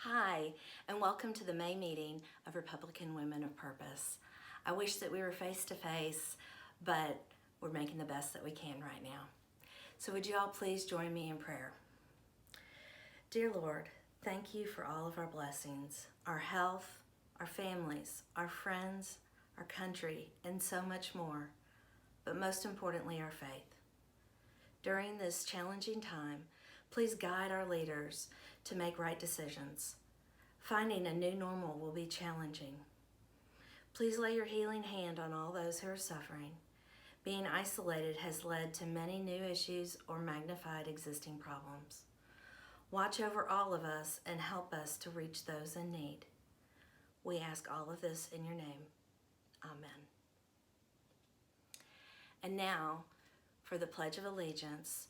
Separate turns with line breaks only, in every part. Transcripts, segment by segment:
Hi, and welcome to the May meeting of Republican Women of Purpose. I wish that we were face to face, but we're making the best that we can right now. So would you all please join me in prayer? Dear Lord, thank you for all of our blessings, our health, our families, our friends, our country, and so much more, but most importantly, our faith. During this challenging time, please guide our leaders to make right decisions. Finding a new normal will be challenging. Please lay your healing hand on all those who are suffering. Being isolated has led to many new issues or magnified existing problems. Watch over all of us and help us to reach those in need. We ask all of this in your name. Amen. And now for the Pledge of Allegiance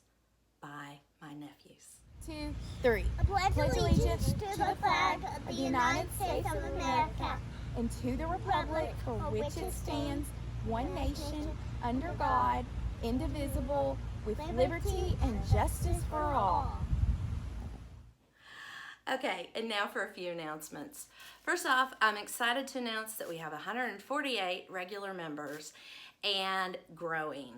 by my nephews.
2, 3.
I pledge allegiance to the flag of the United States of America
and to the republic for which it stands, one nation, under God, indivisible, with liberty and justice for all.
Okay, and now for a few announcements. First off, I'm excited to announce that we have 148 regular members and growing.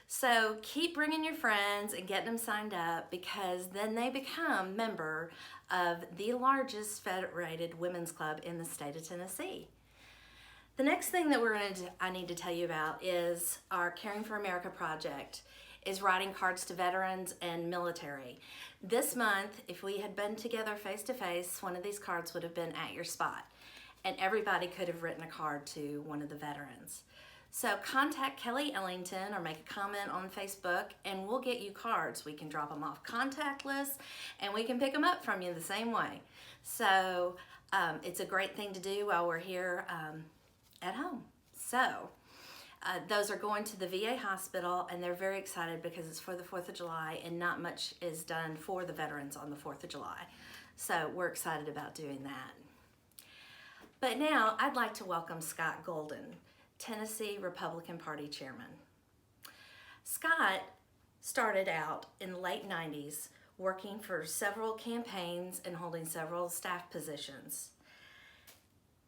So keep bringing your friends and getting them signed up, because then they become member of the largest federated women's club in the state of Tennessee. The next thing that I need to tell you about is our Caring for America project is writing cards to veterans and military. This month, if we had been together face to face, one of these cards would have been at your spot, and everybody could have written a card to one of the veterans. So contact Kelly Ellington or make a comment on Facebook and we'll get you cards. We can drop them off contactless and we can pick them up from you the same way. So it's a great thing to do while we're here at home. So those are going to the VA hospital, and they're very excited because it's for the 4th of July and not much is done for the veterans on the 4th of July. So we're excited about doing that. But now I'd like to welcome Scott Golden, Tennessee Republican Party Chairman. Scott started out in the late 90s working for several campaigns and holding several staff positions.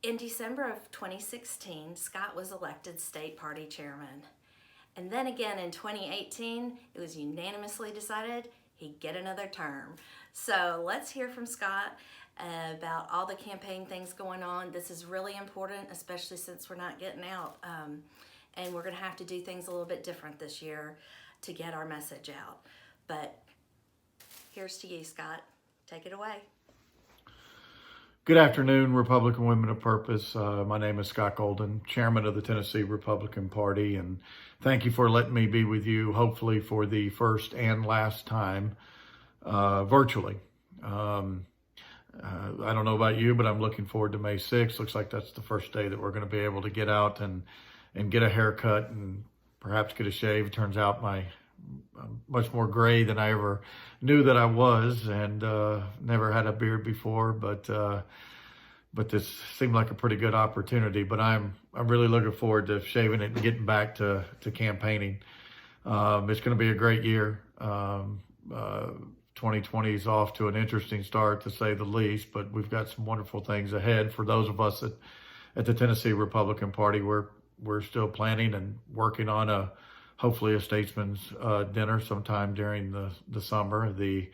In December of 2016, Scott was elected state party chairman. And then again in 2018, it was unanimously decided he'd get another term. So let's hear from Scott about all the campaign things going on. This is really important, especially since we're not getting out. And we're gonna have to do things a little bit different this year to get our message out. But here's to you, Scott. Take it away.
Good afternoon, Republican Women of Purpose. My name is Scott Golden, Chairman of the Tennessee Republican Party, and thank you for letting me be with you, hopefully for the first and last time, virtually. I don't know about you, but I'm looking forward to May 6th. Looks like that's the first day that we're going to be able to get out and get a haircut and perhaps get a shave. It turns out I'm much more gray than I ever knew that I was, and never had a beard before, but this seemed like a pretty good opportunity. But I'm really looking forward to shaving it and getting back to campaigning. It's going to be a great year. 2020 is off to an interesting start, to say the least, but we've got some wonderful things ahead for those of us at the Tennessee Republican Party. We're still planning and working on hopefully a statesman's dinner sometime during the summer. The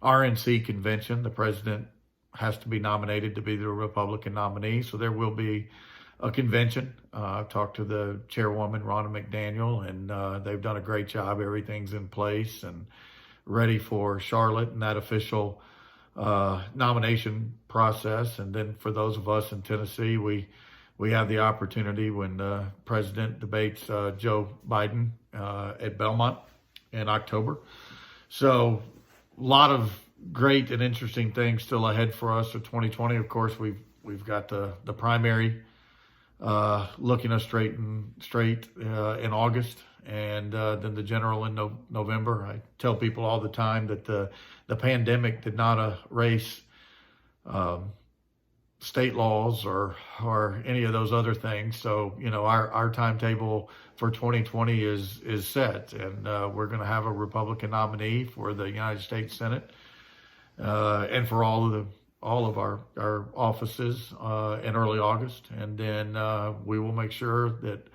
RNC convention, the president has to be nominated to be the Republican nominee, so there will be a convention. I've talked to the chairwoman, Ronna McDaniel, and they've done a great job. Everything's in place and ready for Charlotte and that official nomination process. And then for those of us in Tennessee, we have the opportunity when the president debates Joe Biden at Belmont in October. So a lot of great and interesting things still ahead for us for 2020. Of course, we've got the primary looking us straight in August, and then the general in November. I tell people all the time that the pandemic did not erase state laws or any of those other things. So, our timetable for 2020 is set, and we're going to have a Republican nominee for the United States Senate, and for all of all of our offices in early August, and then we will make sure that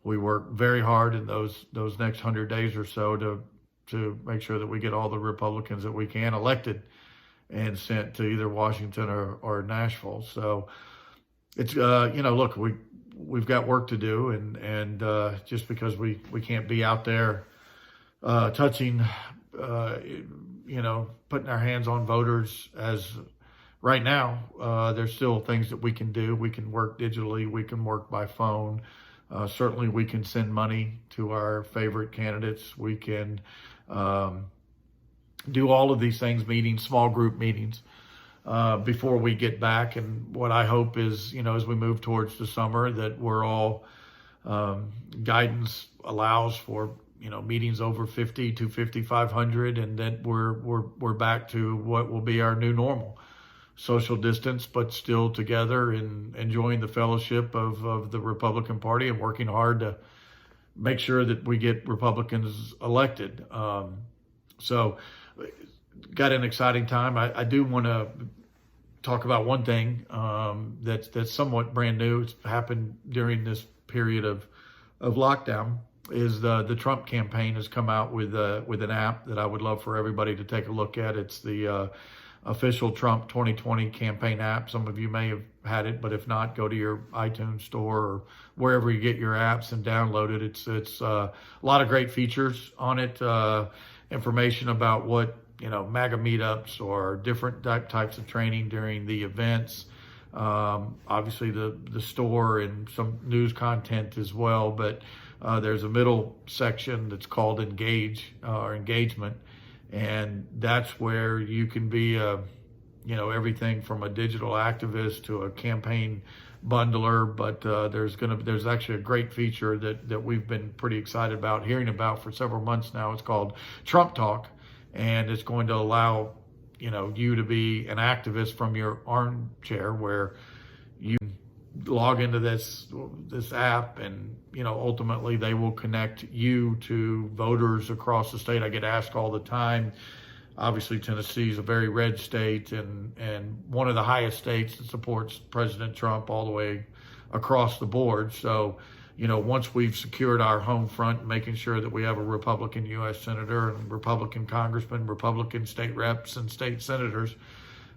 we work very hard in those next 100 days or so to make sure that we get all the Republicans that we can elected and sent to either Washington or Nashville. So it's look, we've got work to do, and just because we can't be out there touching, putting our hands on voters as right now, there's still things that we can do. We can work digitally. We can work by phone. Certainly, we can send money to our favorite candidates. We can do all of these things, meetings, small group meetings, before we get back. And what I hope is, as we move towards the summer, that we're all, guidance allows for, meetings over 50 to 5,500, and that we're back to what will be our new normal. Social distance, but still together and enjoying the fellowship of the Republican Party and working hard to make sure that we get Republicans elected. So got an exciting time. I do want to talk about one thing that's somewhat brand new. It's happened during this period of lockdown. Is the Trump campaign has come out with an app that I would love for everybody to take a look at. It's the official Trump 2020 campaign app. Some of you may have had it, but if not, go to your iTunes store or wherever you get your apps and download it. It's a lot of great features on it. Information about what, MAGA meetups or different types of training during the events. Obviously the store and some news content as well, but there's a middle section that's called Engage or Engagement. And that's where you can be, everything from a digital activist to a campaign bundler. But there's actually a great feature that we've been pretty excited about hearing about for several months now. It's called Trump Talk, and it's going to allow, you to be an activist from your armchair, where you log into this app, and ultimately they will connect you to voters across the state. I get asked all the time. Obviously, Tennessee is a very red state and one of the highest states that supports President Trump all the way across the board. So, once we've secured our home front, making sure that we have a Republican U.S. Senator and Republican Congressman, Republican state reps and state senators,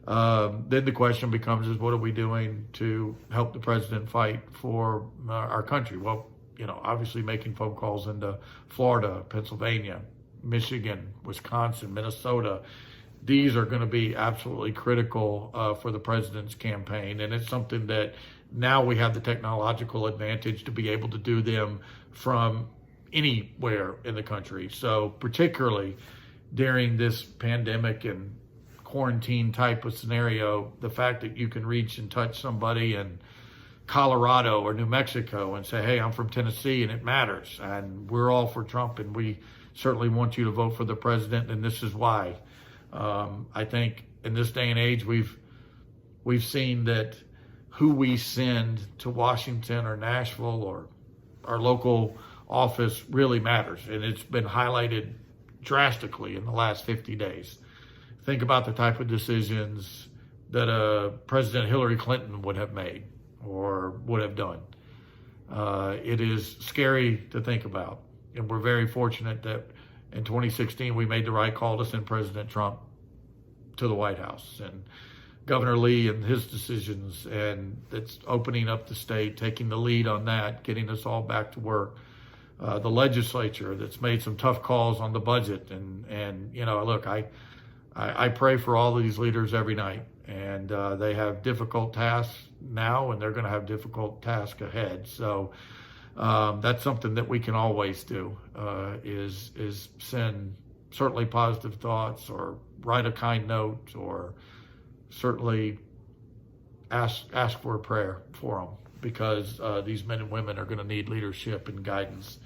then the question becomes, is what are we doing to help the president fight for our country? Well, obviously making phone calls into Florida, Pennsylvania, Michigan, Wisconsin, Minnesota. These are going to be absolutely critical for the president's campaign. And it's something that now we have the technological advantage to be able to do them from anywhere in the country. So particularly during this pandemic and quarantine type of scenario, the fact that you can reach and touch somebody in Colorado or New Mexico and say, hey, I'm from Tennessee and it matters, and we're all for Trump, and we certainly want you to vote for the president, and this is why. I think in this day and age, we've seen that who we send to Washington or Nashville or our local office really matters, and it's been highlighted drastically in the last 50 days. Think about the type of decisions that President Hillary Clinton would have made or would have done. It is scary to think about. And we're very fortunate that in 2016, we made the right call to send President Trump to the White House. And Governor Lee and his decisions, and that's opening up the state, taking the lead on that, getting us all back to work. The legislature that's made some tough calls on the budget. And look, I pray for all of these leaders every night, and they have difficult tasks now, and they're going to have difficult tasks ahead. So that's something that we can always do, is send certainly positive thoughts, or write a kind note, or certainly ask for a prayer for them, because these men and women are going to need leadership and guidance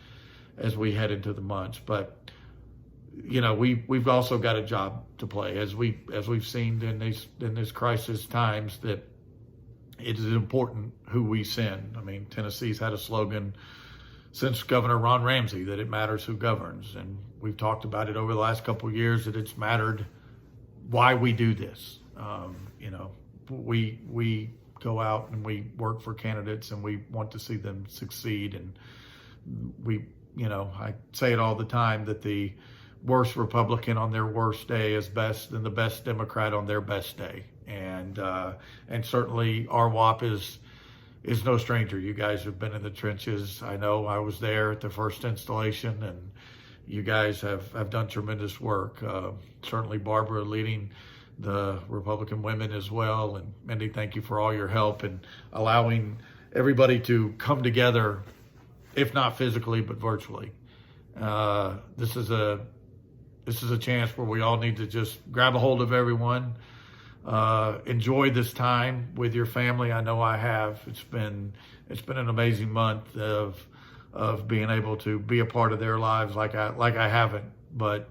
as we head into the months. But we've also got a job to play, as we've seen in these crisis times, that it is important who we send. I mean, Tennessee's had a slogan since Governor Ron Ramsey that it matters who governs, and we've talked about it over the last couple of years, that it's mattered why we do this. You know, we go out and we work for candidates and we want to see them succeed. And I say it all the time that the worst Republican on their worst day is best than the best Democrat on their best day. And certainly RWOP is no stranger. You guys have been in the trenches. I know I was there at the first installation, and you guys have done tremendous work. Certainly Barbara leading the Republican women as well. And Mindy, thank you for all your help and allowing everybody to come together, if not physically, but virtually. This is a chance where we all need to just grab a hold of everyone. Enjoy this time with your family. I know I have. It's been an amazing month of being able to be a part of their lives like I haven't. But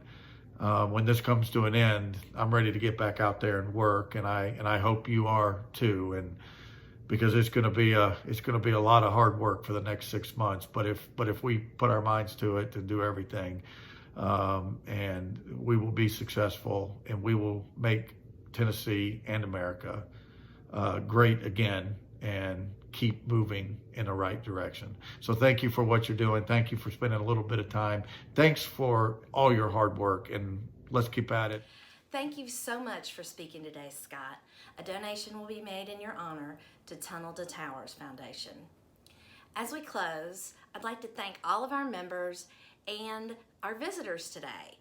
when this comes to an end, I'm ready to get back out there and work, and I hope you are too. And because it's going to be a lot of hard work for the next 6 months. But if we put our minds to it and do everything, and we will be successful, and we will make Tennessee and America great again, and keep moving in the right direction. So thank you for what you're doing. Thank you for spending a little bit of time. Thanks for all your hard work, and let's keep at it.
Thank you so much for speaking today, Scott. A donation will be made in your honor to Tunnel to Towers Foundation. As we close, I'd like to thank all of our members and our visitors today.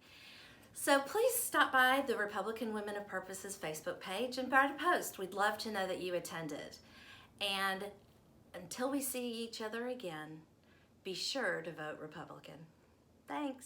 So please stop by the Republican Women of Purpose's Facebook page and write a post. We'd love to know that you attended. And until we see each other again, be sure to vote Republican. Thanks.